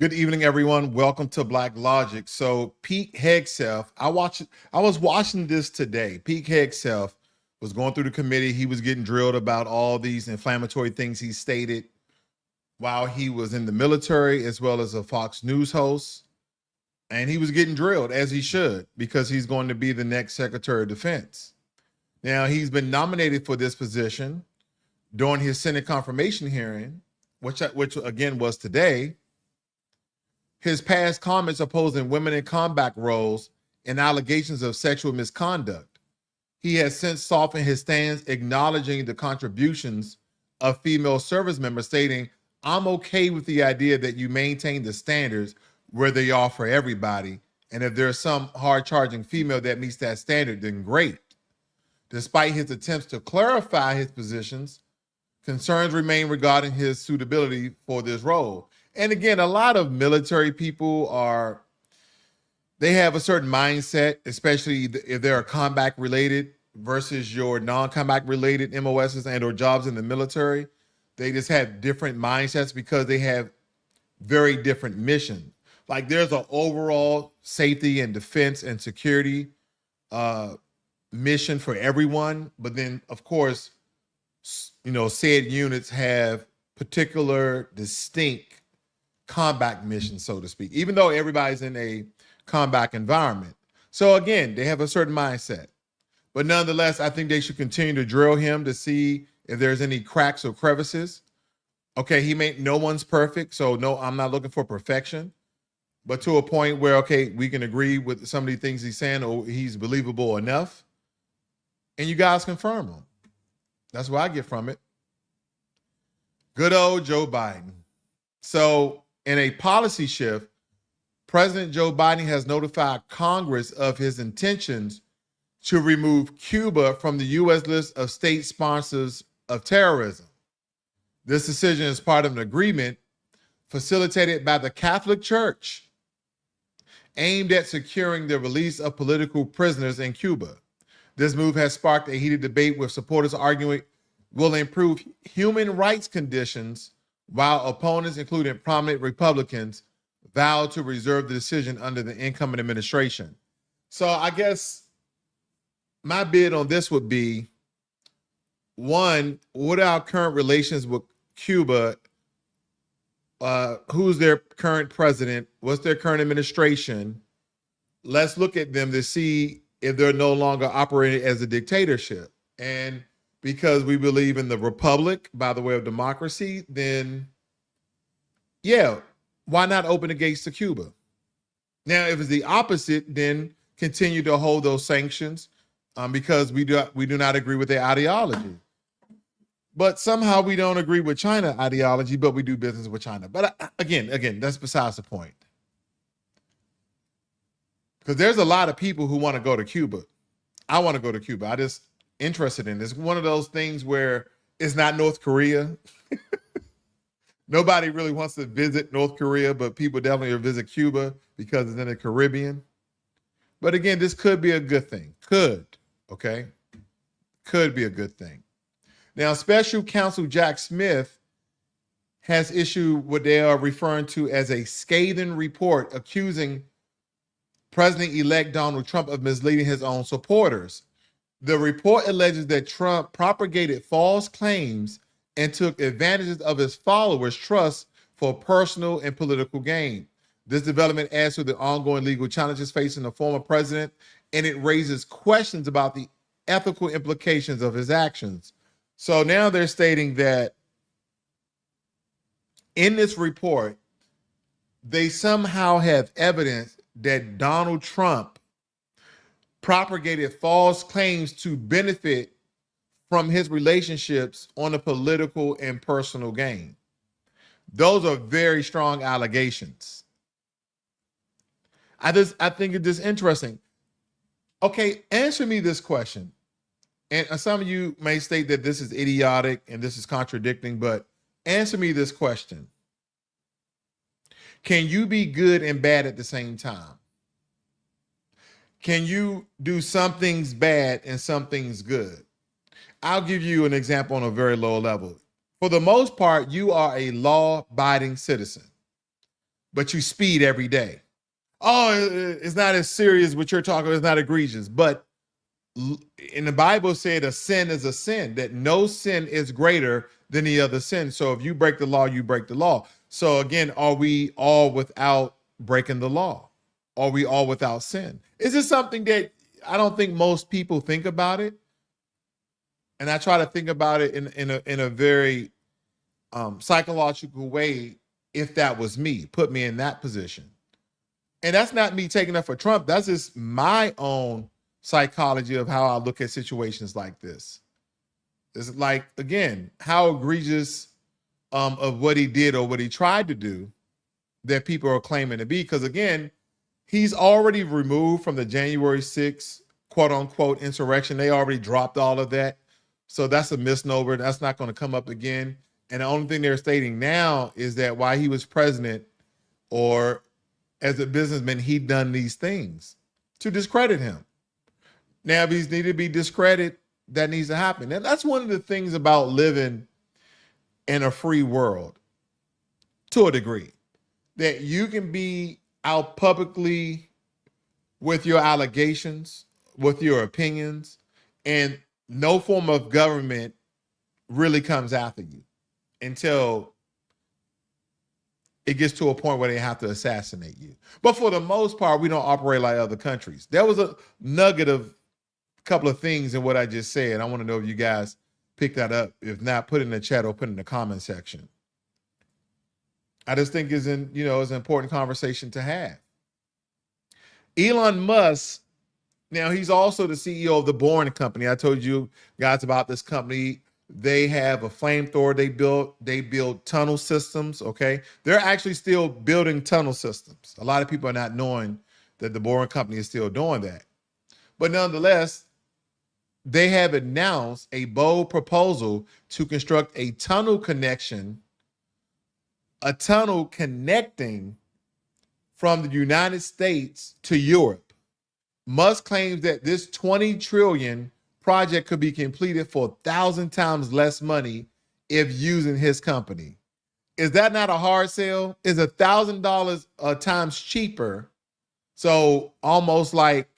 Good evening, everyone. Welcome to Blacklogic. So Pete Hegseth, I was watching this today. Pete Hegseth was going through the committee. He was getting drilled about all these inflammatory things he stated while he was in the military, as well as a Fox News host. And he was getting drilled, as he should, because he's going to be the next Secretary of Defense. Now, he's been nominated for this position during his Senate confirmation hearing, which again was today. His past comments opposing women in combat roles and allegations of sexual misconduct. He has since softened his stance, acknowledging the contributions of female service members, stating, "I'm okay with the idea that you maintain the standards where they are for everybody. And if there's some hard-charging female that meets that standard, then great." Despite his attempts to clarify his positions, concerns remain regarding his suitability for this role. And again, a lot of military people they have a certain mindset, especially if they're combat related versus your non-combat related MOSs and or jobs in the military. They just have different mindsets because they have very different missions. Like there's an overall safety and defense and security mission for everyone. But then of course, said units have particular distinct combat mission, so to speak, even though everybody's in a combat environment. So again, they have a certain mindset. But nonetheless, I think they should continue to drill him to see if there's any cracks or crevices. Okay, no one's perfect, so no, I'm not looking for perfection. But to a point where, okay, we can agree with some of the things he's saying, or he's believable enough, and you guys confirm him. That's what I get from it. Good old Joe Biden. So in a policy shift, President Joe Biden has notified Congress of his intentions to remove Cuba from the U.S. list of state sponsors of terrorism. This decision is part of an agreement facilitated by the Catholic Church aimed at securing the release of political prisoners in Cuba. This move has sparked a heated debate with supporters arguing will improve human rights conditions, while opponents, including prominent Republicans, vowed to reserve the decision under the incoming administration. So I guess my bid on this would be, one, what are our current relations with Cuba? Who's their current president? What's their current administration? Let's look at them to see if they're no longer operating as a dictatorship. And because we believe in the republic by the way of democracy, then yeah, why not open the gates to Cuba? Now, if it's the opposite, then continue to hold those sanctions because we do not agree with their ideology. But somehow we don't agree with China ideology, but we do business with China. But again, that's besides the point. Because there's a lot of people who want to go to Cuba. I want to go to Cuba. I just interested in this. It's one of those things where it's not North Korea. Nobody really wants to visit North Korea, but people definitely visit Cuba because it's in the Caribbean. But again, this could be a good thing. Could be a good thing. Now, Special Counsel Jack Smith has issued what they are referring to as a scathing report accusing President-elect Donald Trump of misleading his own supporters. The report alleges that Trump propagated false claims and took advantages of his followers' trust for personal and political gain. This development adds to the ongoing legal challenges facing the former president, and it raises questions about the ethical implications of his actions. So now they're stating that in this report, they somehow have evidence that Donald Trump propagated false claims to benefit from his relationships on a political and personal gain. Those are very strong allegations. I think it's just interesting. Okay, answer me this question. And some of you may state that this is idiotic and this is contradicting, but answer me this question. Can you be good and bad at the same time? Can you do some things bad and some things good? I'll give you an example on a very low level. For the most part, you are a law-abiding citizen. but you speed every day. Oh, it's not as serious what you're talking about. It's not egregious. But in the Bible said a sin is a sin, that no sin is greater than the other sin. So if you break the law, you break the law. So again, are we all without breaking the law? Are we all without sin? Is this something that I don't think most people think about it? And I try to think about it in a very psychological way. If that was me, put me in that position. And that's not me taking up for Trump. That's just my own psychology of how I look at situations like this. It's like, again, how egregious of what he did or what he tried to do that people are claiming to be. Because again, he's already removed from the January 6th quote unquote insurrection. They already dropped all of that. So that's a misnomer. That's not going to come up again. And the only thing they're stating now is that while he was president or as a businessman, he'd done these things to discredit him. Now, if he's needed to be discredited, that needs to happen. And that's one of the things about living in a free world to a degree, that you can be out publicly with your allegations, with your opinions, and no form of government really comes after you until it gets to a point where they have to assassinate you. But for the most part, we don't operate like other countries. There was a nugget of a couple of things in what I just said. I want to know if you guys pick that up. If not, put it in the chat or put it in the comment section. I just think it's an important conversation to have. Elon Musk, now he's also the CEO of the Boring Company. I told you guys about this company. They have a flamethrower they build tunnel systems, okay? They're actually still building tunnel systems. A lot of people are not knowing that the Boring Company is still doing that. But nonetheless, they have announced a bold proposal to construct a tunnel connecting from the United States to Europe. Musk claims that this $20 trillion project could be completed for 1,000 times less money if using his company. Is that not a hard sell? Is $1,000 times cheaper? So almost like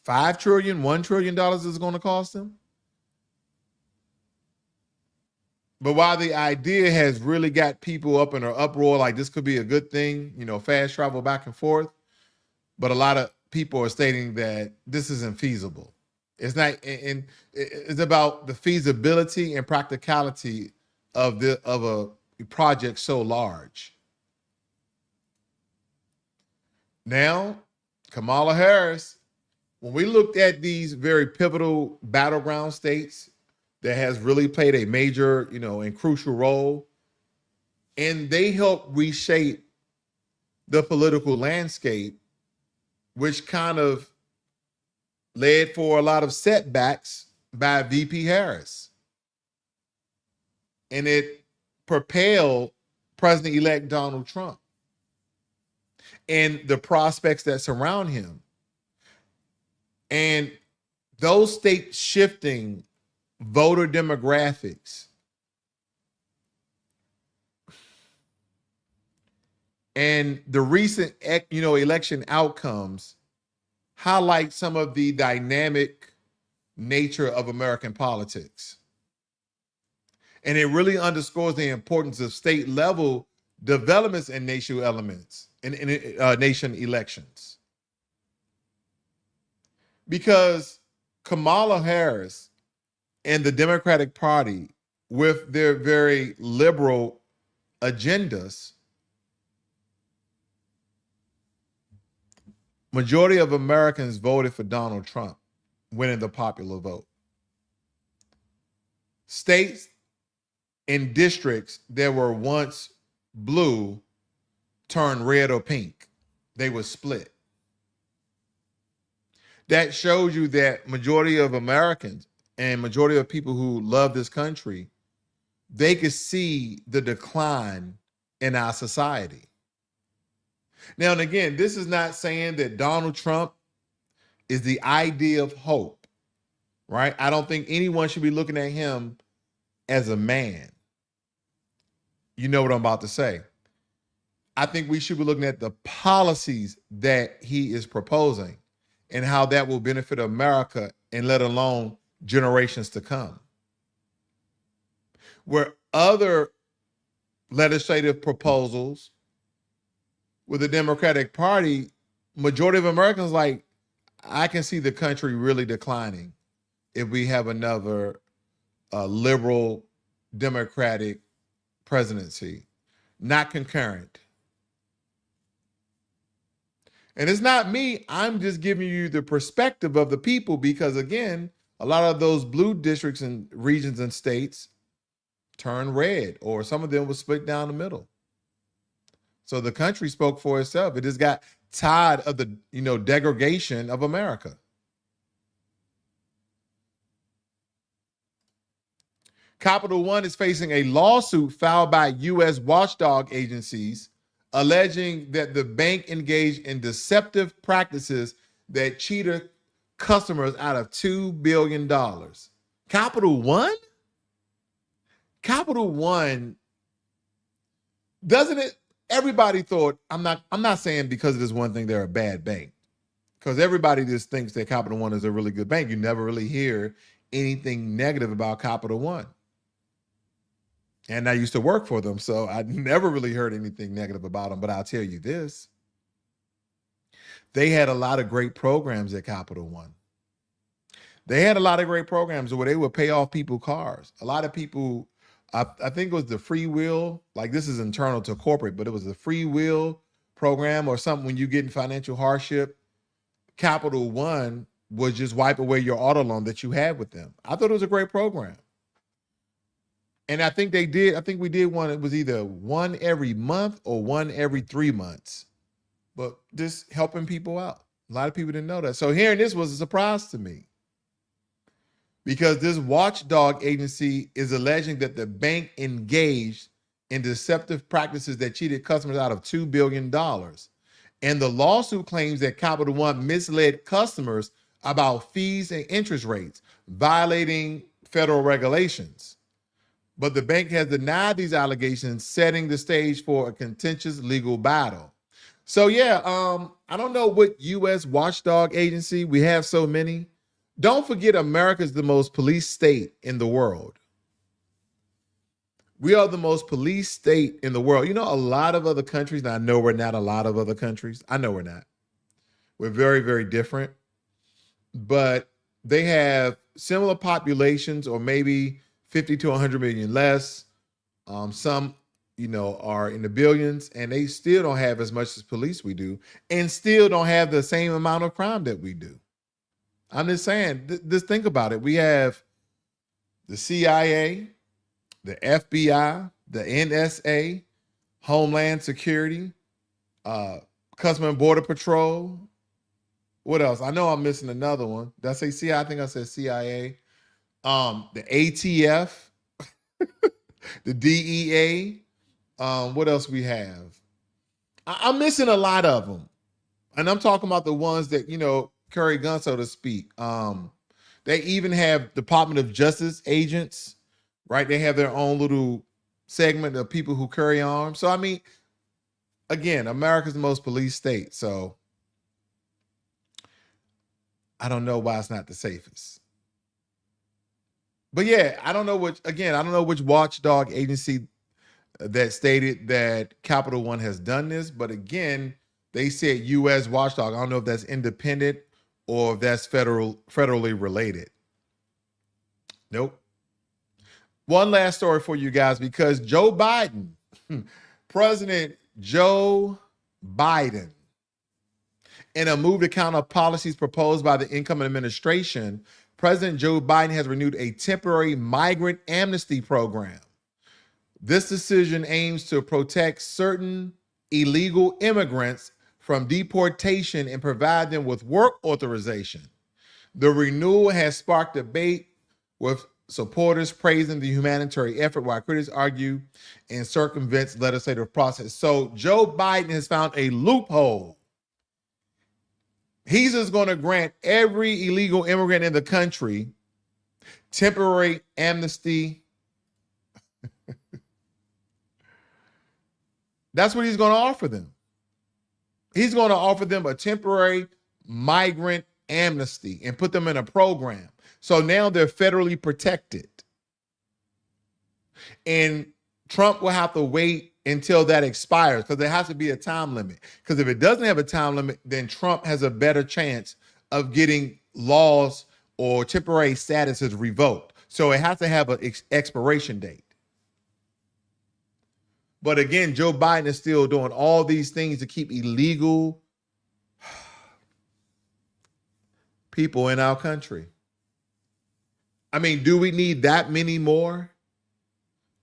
$5 trillion, $1 trillion is going to cost him. But while the idea has really got people up in an uproar, like this could be a good thing, fast travel back and forth, but a lot of people are stating that this isn't feasible. It's not, and it's about the feasibility and practicality of a project so large. Now, Kamala Harris, when we looked at these very pivotal battleground states that has really played a major, and crucial role, and they helped reshape the political landscape, which kind of led for a lot of setbacks by VP Harris. And it propelled President-elect Donald Trump and the prospects that surround him. And those states shifting voter demographics and the recent, election outcomes highlight some of the dynamic nature of American politics. And it really underscores the importance of state level developments and nation elements in nation elections. Because Kamala Harris and the Democratic Party, with their very liberal agendas, majority of Americans voted for Donald Trump, winning the popular vote. States and districts that were once blue turned red or pink. They were split. That shows you that majority of Americans and majority of people who love this country, they could see the decline in our society. Now, and again, this is not saying that Donald Trump is the idea of hope, right? I don't think anyone should be looking at him as a man. You know what I'm about to say. I think we should be looking at the policies that he is proposing and how that will benefit America and let alone generations to come. Where other legislative proposals with the Democratic Party, majority of Americans like, I can see the country really declining if we have another liberal Democratic presidency, not concurrent. And it's not me, I'm just giving you the perspective of the people because, again, a lot of those blue districts and regions and states turned red, or some of them were split down the middle. So the country spoke for itself. It just got tired of the, degradation of America. Capital One is facing a lawsuit filed by U.S. watchdog agencies alleging that the bank engaged in deceptive practices that cheated customers out of $2 billion. Capital One? Capital One, doesn't it? Everybody thought, I'm not saying because of this one thing they're a bad bank, because everybody just thinks that Capital One is a really good bank. You never really hear anything negative about Capital One. And I used to work for them, so I never really heard anything negative about them. But I'll tell you this, they had a lot of great programs at Capital One. They had a lot of great programs where they would pay off people cars. A lot of people, I think it was the free will, like this is internal to corporate, but it was the free will program or something. When you get in financial hardship, Capital One would just wipe away your auto loan that you had with them. I thought it was a great program. And I think we did one, it was either one every month or one every 3 months, but just helping people out. A lot of people didn't know that. So hearing this was a surprise to me, because this watchdog agency is alleging that the bank engaged in deceptive practices that cheated customers out of $2 billion. And the lawsuit claims that Capital One misled customers about fees and interest rates, violating federal regulations. But the bank has denied these allegations, setting the stage for a contentious legal battle. So yeah, I don't know what U.S. watchdog agency, we have so many. Don't forget, America is the most policed state in the world. We are the most policed state in the world. A lot of other countries, and I know we're not a lot of other countries. I know we're not. We're very, very different. But they have similar populations, or maybe 50 to 100 million less. Some, are in the billions, and they still don't have as much as police we do, and still don't have the same amount of crime that we do. I'm just saying, just think about it. We have the CIA, the FBI, the NSA, Homeland Security, Customs and Border Patrol. What else? I know I'm missing another one. Did I say CIA? I think I said CIA. The ATF, the DEA. What else we have? I'm missing a lot of them. And I'm talking about the ones that, carry guns, so to speak. They even have Department of Justice agents, right? They have their own little segment of people who carry arms. So, I mean, again, America's the most policed state. So I don't know why it's not the safest. But yeah, I don't know which watchdog agency that stated that Capital One has done this. But again, they said U.S. watchdog. I don't know if that's independent or if that's federally related. Nope. One last story for you guys, because Joe Biden, President Joe Biden, in a move to counter policies proposed by the incoming administration, President Joe Biden has renewed a temporary migrant amnesty program. This decision aims to protect certain illegal immigrants from deportation and provide them with work authorization. The renewal has sparked debate, with supporters praising the humanitarian effort, while critics argue and circumvents legislative process. So Joe Biden has found a loophole. He's just going to grant every illegal immigrant in the country temporary amnesty. That's what he's going to offer them. He's going to offer them a temporary migrant amnesty and put them in a program. So now they're federally protected. And Trump will have to wait until that expires because there has to be a time limit. Because if it doesn't have a time limit, then Trump has a better chance of getting laws or temporary statuses revoked. So it has to have an expiration date. But again, Joe Biden is still doing all these things to keep illegal people in our country. I mean, do we need that many more?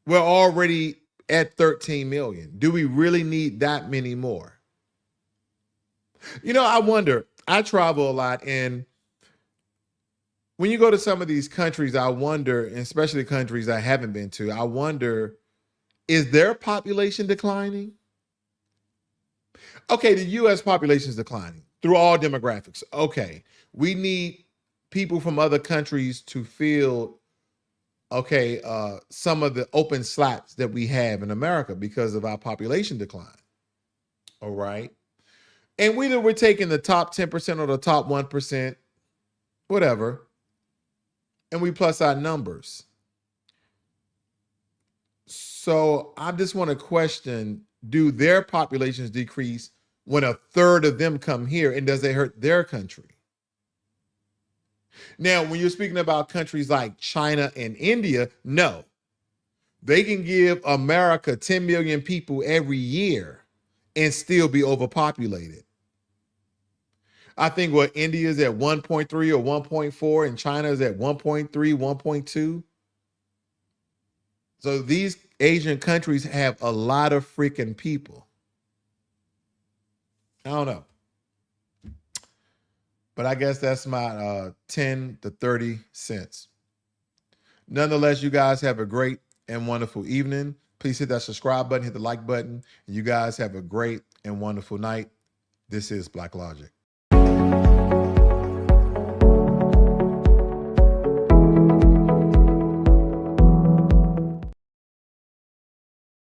We're already at 13 million. Do we really need that many more? You know, I wonder, I travel a lot, and when you go to some of these countries, I wonder, and especially countries I haven't been to, I wonder, is their population declining? Okay, the U.S. population is declining through all demographics. Okay, we need people from other countries to fill, some of the open slots that we have in America because of our population decline. All right. And whether we're taking the top 10% or the top 1%, whatever, and we plus our numbers. So I just want to question, do their populations decrease when a third of them come here, and does it hurt their country? Now, when you're speaking about countries like China and India, no. They can give America 10 million people every year and still be overpopulated. I think what India is at 1.3 or 1.4 and China is at 1.3, 1.2. So these Asian countries have a lot of freaking people. I don't know. But I guess that's my 10 to 30 cents. Nonetheless, you guys have a great and wonderful evening. Please hit that subscribe button, hit the like button. And you guys have a great and wonderful night. This is Blacklogic.